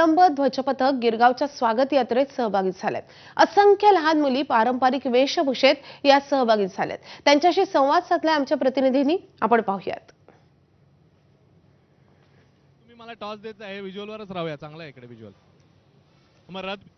जगदंब ध्वजपथक गिरगावच्या स्वागत यात्रेत सहभागी झालेत। असंख्य लहान मुली पारंपरिक वेशभूषेत या सहभागी झालेत। त्यांच्याशी संवाद साधलाय आमच्या प्रतिनिधींनी, आपण पाहूयात। तुम्ही मला टॉस देत आहे, व्हिज्युअलवरच राहूया, चांगला आहे इकडे व्हिज्युअल। मग रथ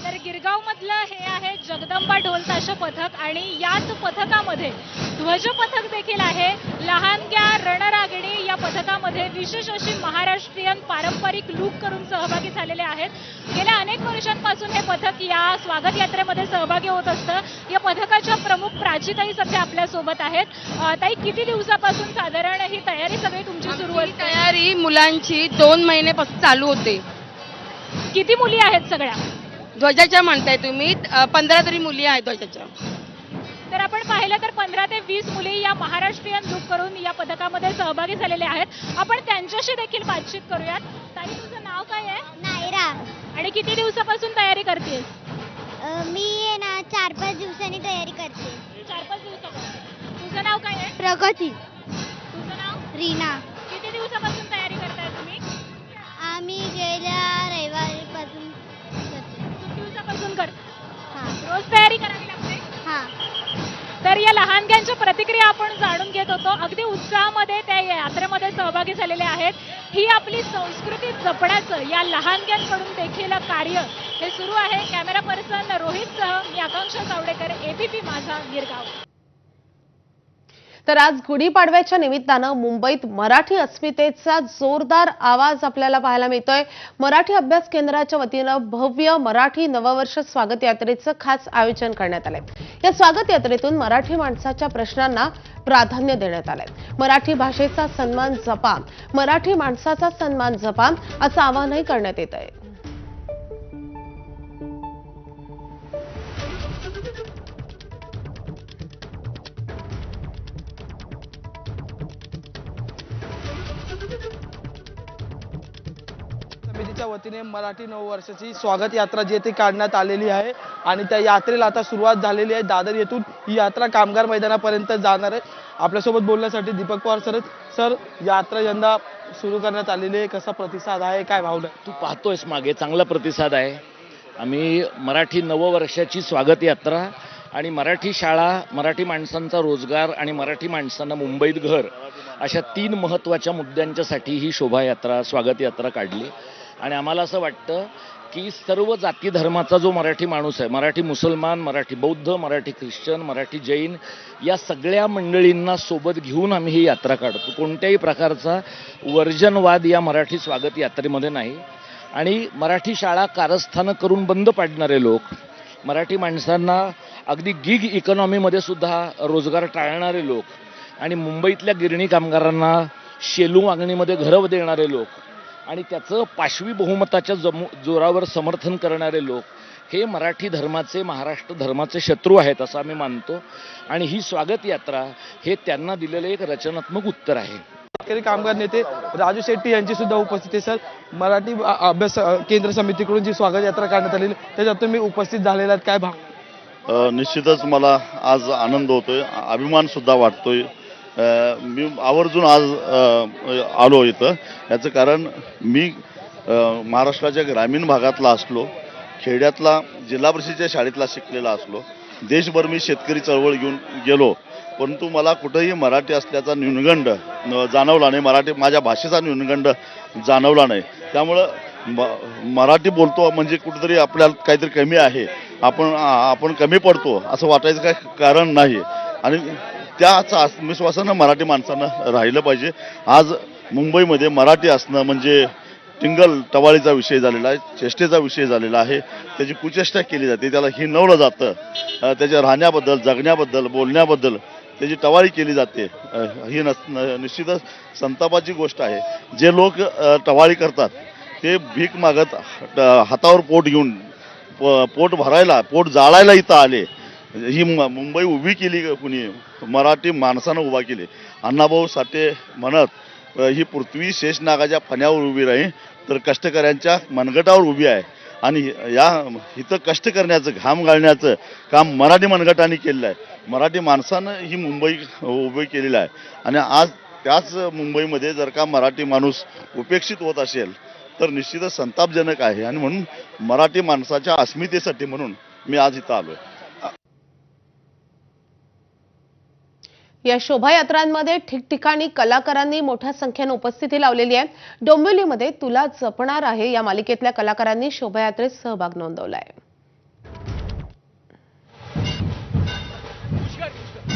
तर गिरगाव मधलं हे आहे जगदंबा ढोल ताशा पथक आणि याच पथकामध्ये ध्वज पथक देखील आहे। लहानग्या रणरागिणी या पथकामध्ये विशेष अशी महाराष्ट्रीयन पारंपरिक लूक करून सहभागी झालेले आहेत। गेल्या अनेक वर्षांपासून हे पथक या स्वागत यात्रेमध्ये सहभागी होत असतं। या पथकाच्या प्रमुख प्राचीताई सध्या आपल्या सोबत आहेत। ताई, किती दिवसापासून साधारण ही तयारी सगळी तुमची सुरू असते? तयारी मुलांची 2 महिन्यापासून चालू होते। किती मुली आहेत सगळ्या? ध्वजाच्या म्हणताय तुम्ही? 15 तरी मुली आहेत ध्वजाच्या। तर आपण पाहिलं तर 15 ते 20 मुली या महाराष्ट्रीयन लूक करून या पथकामध्ये सहभागी झालेले आहेत। आपण त्यांच्याशी देखील बातचीत करूयात। ताई, तुझं नाव काय आहे? नायरा। आणि किती दिवसापासून तयारी करतेस? मी ना 4-5 दिवसांनी तयारी करते। 4-5 दिवसापासून। तुझं नाव काय आहे? प्रगती। तुझं नाव? रीना। किती दिवसापासून तयारी करताय तुम्ही? आम्ही गेल्या रविवारीपासून करते। खूप दिवसापासून करता? हां रोज तयारी करावी लागते? हां। तर या लहानग्यांच्या प्रतिक्रिया आपण जाणून घेत होतो। अगदी उत्साहामध्ये त्या यात्रेमध्ये सहभागी झालेले आहेत। ही आपली संस्कृती जपण्याचं या लहानग्यांकडून देखील कार्य हे सुरू आहे। कॅमेरा पर्सन रोहितसह मी आकांक्षा सावडेकर, एबीपी माझा, गिरगाव। तर आज गुढीपाडव्याच्या निमित्तानं मुंबईत मराठी अस्मितेचा जोरदार आवाज आपल्याला पाहायला मिळतोय। मराठी अभ्यास केंद्राच्या वतीनं भव्य मराठी नववर्ष स्वागत यात्रेचं खास आयोजन करण्यात आलंय। या स्वागत यात्रेतून मराठी माणसाच्या प्रश्नांना प्राधान्य देण्यात आलंय। मराठी भाषेचा सन्मान जपा, मराठी माणसाचा सन्मान जपा असं आवाहनही करण्यात येत आहे। समितीच्या वतीने मराठी नववर्षाची स्वागत यात्रा जी ती काढण्यात आलेली आहे आणि त्या यात्रेला आता सुरुवात झालेली आहे। दादर येथून ही यात्रा कामगार मैदानापर्यंत जाणार आहे। आपल्यासोबत बोलण्यासाठी दीपक पवार सर, यात्रा यंदा सुरू करण्यात आलेली आहे, कसा प्रतिसाद आहे, काय भावना? तू पाहतोयस मागे चांगला प्रतिसाद आहे। आम्ही मराठी नववर्षाची स्वागत यात्रा आणि मराठी शाळा, मराठी माणसांचा रोजगार आणि मराठी माणसांना मुंबईत घर अशा 3 महत्त्वाच्या मुद्द्यांच्यासाठी ही शोभायात्रा, स्वागत यात्रा काढली। आणि आम्हाला असं वाटतं की सर्व जाती धर्माचा जो मराठी माणूस आहे, मराठी मुसलमान, मराठी बौद्ध, मराठी ख्रिश्चन, मराठी जैन, या सगळ्या मंडळींना सोबत घेऊन आम्ही ही यात्रा काढतो। कोणत्याही प्रकारचा वर्जनवाद या मराठी स्वागत यात्रेमध्ये नाही। आणि मराठी शाळा कारस्थानं करून बंद पाडणारे लोक, मराठी माणसांना अगदी गिग इकॉनॉमीमध्ये सुद्धा रोजगार टाळणारे लोक आणि मुंबईतल्या गिरणी कामगारांना शेलू मागणीमध्ये घरं देणारे लोक आणि त्याचं पाशवी बहुमताच्या जोरावर समर्थन करणारे लोक हे मराठी धर्माचे, महाराष्ट्र धर्माचे शत्रू आहेत असं आम्ही मानतो। आणि ही स्वागत यात्रा हे त्यांना दिलेलं एक रचनात्मक उत्तर आहे। शेतकरी कामगार नेते राजू शेट्टी यांची सुद्धा उपस्थिती आहे। सर, मराठी अभ्यास केंद्र समितीकडून जी स्वागत यात्रा काढण्यात आलेली त्याच्यात तुम्ही उपस्थित झालेला आहात, काय भावना? निश्चितच मला आज आनंद होतोय, अभिमान सुद्धा वाटतोय। मी आवर्जून आज आलो इथं, याचं कारण मी महाराष्ट्राच्या ग्रामीण भागातला असलो, खेड्यातला जिल्हा परिषदेच्या शाळेतला शिकलेला असलो, देशभर मी शेतकरी चळवळ घेऊन गेलो, परंतु मला कुठंही मराठी असल्याचा न्यूनगंड जाणवला नाही, माझ्या भाषेचा न्यूनगंड जाणवला नाही। त्यामुळं मराठी बोलतो म्हणजे कुठेतरी आपल्याला काहीतरी कमी आहे, आपण कमी पडतो असं वाटायचं काय कारण नाही। आणि त्याच आत्मविश्वासानं मराठी माणसानं राहिलं पाहिजे। आज मुंबईमध्ये मराठी असणं म्हणजे टिंगल टवाळीचा विषय झालेला आहे, चेष्टेचा विषय झालेला आहे, त्याची कुचेष्टा केली जाते, त्याला हिणवलं जातं, त्याच्या राहण्याबद्दल, जगण्याबद्दल, बोलण्याबद्दल त्याची टवाळी केली जाते। ही निश्चितच संतापाची गोष्ट आहे। जे लोक टवाळी करतात ते भीक मागत हातावर पोट घेऊन पोट भरायला, पोट जाळायला इथं आले। ही मुंबई उभी केली कुणी? मराठी माणसानं उभा केली। अण्णाभाऊ साठे म्हणत, ही पृथ्वी शेषनागाच्या फण्यावर उभी राही तर कष्टकऱ्यांच्या मनगटावर उभी आहे। आणि इथं कष्ट करण्याचं, घाम गाळण्याचं काम मराठी मनगटाने केलेलं आहे. मराठी माणसानं ही मुंबई उभी केलेली आहे. आणि आज त्याच मुंबईमध्ये जर का मराठी माणूस उपेक्षित होत असेल तर निश्चितच संतापजनक आहे. आणि म्हणून मराठी माणसाच्या अस्मितेसाठी म्हणून मी आज इथं आलोय. या शोभायात्रांमध्ये ठिकठिकाणी कलाकारांनी मोठ्या संख्येने उपस्थिती लावलेली आहे. डोंबिवलीमध्ये तुला जपणार आहे या मालिकेतल्या कलाकारांनी शोभायात्रेत सहभाग नोंदवलाय.